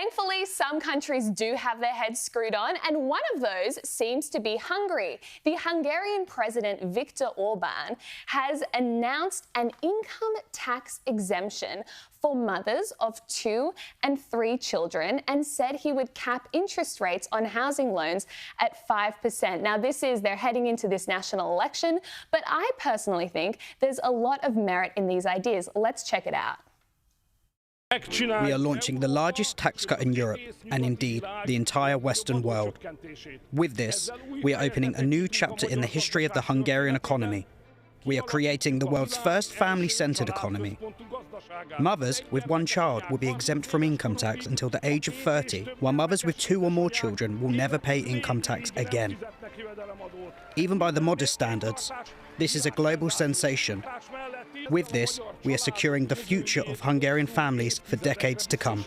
Thankfully, some countries do have their heads screwed on, and one of those seems to be Hungary. The Hungarian President Viktor Orban has announced an income tax exemption for mothers of 2 and 3 children and said he would cap interest rates on housing loans at 5%. Now, they're heading into this national election, but I personally think there's a lot of merit in these ideas. Let's check it out. We are launching the largest tax cut in Europe, and indeed the entire Western world. With this, we are opening a new chapter in the history of the Hungarian economy. We are creating the world's first family-centred economy. Mothers with 1 child will be exempt from income tax until the age of 30, while mothers with 2 or more children will never pay income tax again. Even by the modest standards, this is a global sensation. With this, we are securing the future of Hungarian families for decades to come.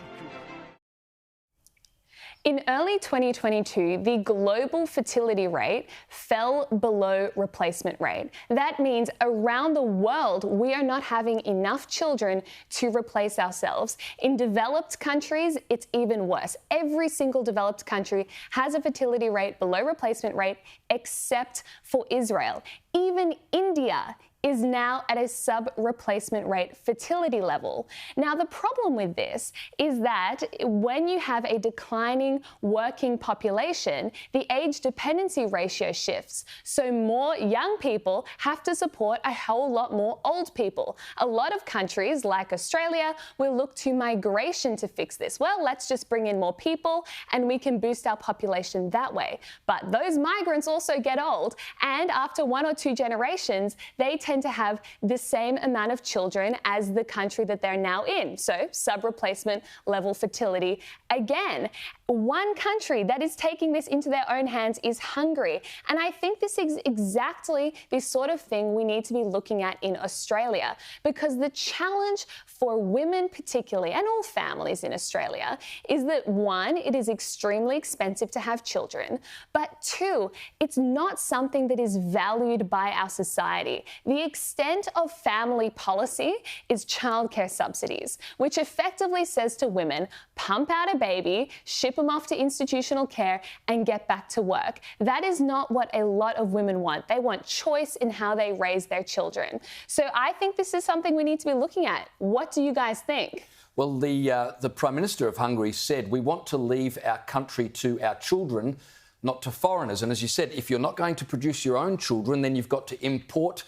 In early 2022, the global fertility rate fell below replacement rate. That means around the world, we are not having enough children to replace ourselves. In developed countries, it's even worse. Every single developed country has a fertility rate below replacement rate, except for Israel. Even India is now at a sub-replacement rate fertility level. Now, the problem with this is that when you have a declining working population, the age dependency ratio shifts. So more young people have to support a whole lot more old people. A lot of countries, like Australia, will look to migration to fix this. Well, let's just bring in more people and we can boost our population that way. But those migrants also get old, and after 1 or 2 generations, they tend to have the same amount of children as the country that they're now in. So sub-replacement level fertility again. One country that is taking this into their own hands is Hungary. And I think this is exactly the sort of thing we need to be looking at in Australia, because the challenge for women particularly, and all families in Australia, is that 1, it is extremely expensive to have children, but 2, it's not something that is valued by our society. The extent of family policy is childcare subsidies, which effectively says to women, pump out a baby, ship them off to institutional care and get back to work. That is not what a lot of women want. They want choice in how they raise their children. So I think this is something we need to be looking at. What do you guys think? Well, the Prime Minister of Hungary said, we want to leave our country to our children, not to foreigners. And as you said, if you're not going to produce your own children, then you've got to import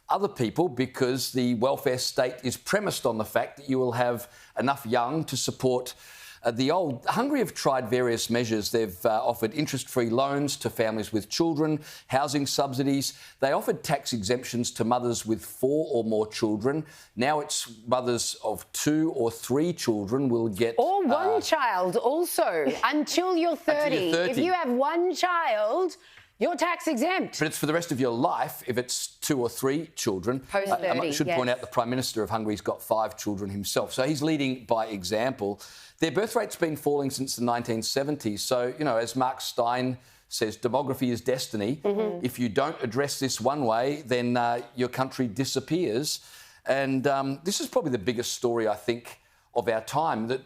other people, because the welfare state is premised on the fact that you will have enough young to support the old. Hungary have tried various measures. They've offered interest-free loans to families with children, housing subsidies. They offered tax exemptions to mothers with 4 or more children. Now it's mothers of 2 or 3 children will get... Or 1 child also, until you're 30. Until you're 30. If you have 1 child, you're tax exempt. But it's for the rest of your life if it's 2 or 3 children. Post 30, I should point out the Prime Minister of Hungary's got 5 children himself. So he's leading by example. Their birth rate's been falling since the 1970s. So, you know, as Mark Stein says, demography is destiny. Mm-hmm. If you don't address this one way, then your country disappears. And this is probably the biggest story, I think, of our time, that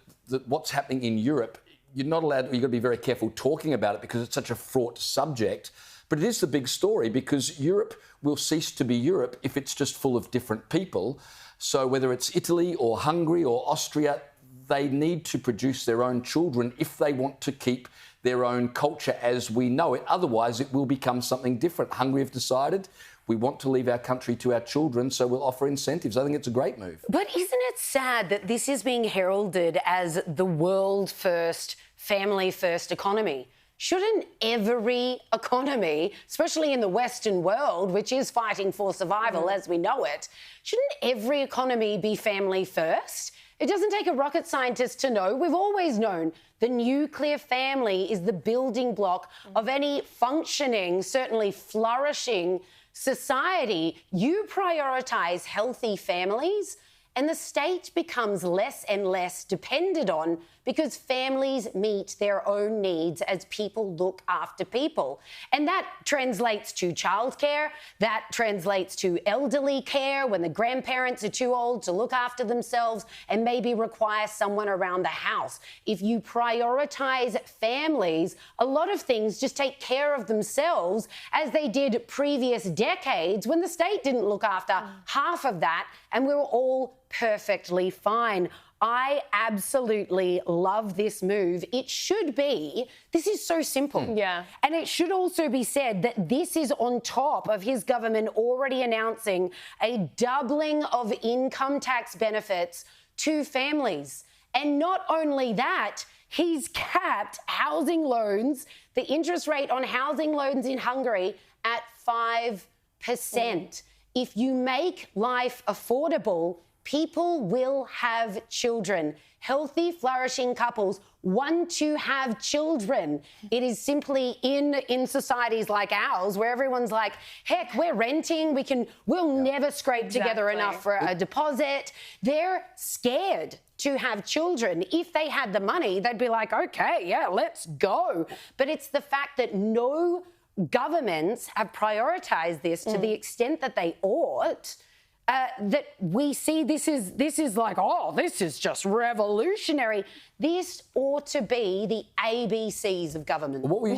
what's happening in Europe. You're not allowed, you've got to be very careful talking about it because it's such a fraught subject. But it is the big story, because Europe will cease to be Europe if it's just full of different people. So whether it's Italy or Hungary or Austria, they need to produce their own children if they want to keep their own culture as we know it. Otherwise, it will become something different. Hungary have decided we want to leave our country to our children, so we'll offer incentives. I think it's a great move. But isn't it sad that this is being heralded as the world-first, family-first economy? Shouldn't every economy, especially in the Western world, which is fighting for survival as we know it, shouldn't every economy be family first? It doesn't take a rocket scientist to know. We've always known the nuclear family is the building block of any functioning, certainly flourishing society. You prioritise healthy families and the state becomes less and less depended on because families meet their own needs as people look after people. And that translates to childcare, that translates to elderly care when the grandparents are too old to look after themselves and maybe require someone around the house. If you prioritise families, a lot of things just take care of themselves, as they did previous decades when the state didn't look after half of that and we were all perfectly fine. I absolutely love this move. It should be, this is so simple. Yeah. And it should also be said that this is on top of his government already announcing a doubling of income tax benefits to families. And not only that, he's capped housing loans, the interest rate on housing loans in Hungary at 5%. If you make life affordable, people will have children. Healthy, flourishing couples want to have children. It is simply in societies like ours where everyone's like, heck, we're renting, we'll never scrape together enough for a deposit. They're scared to have children. If they had the money, they'd be like, okay, yeah, let's go. But it's the fact that no governments have prioritised this to the extent that they ought, that we see this is like, oh, this is just revolutionary. This ought to be the ABCs of government. What we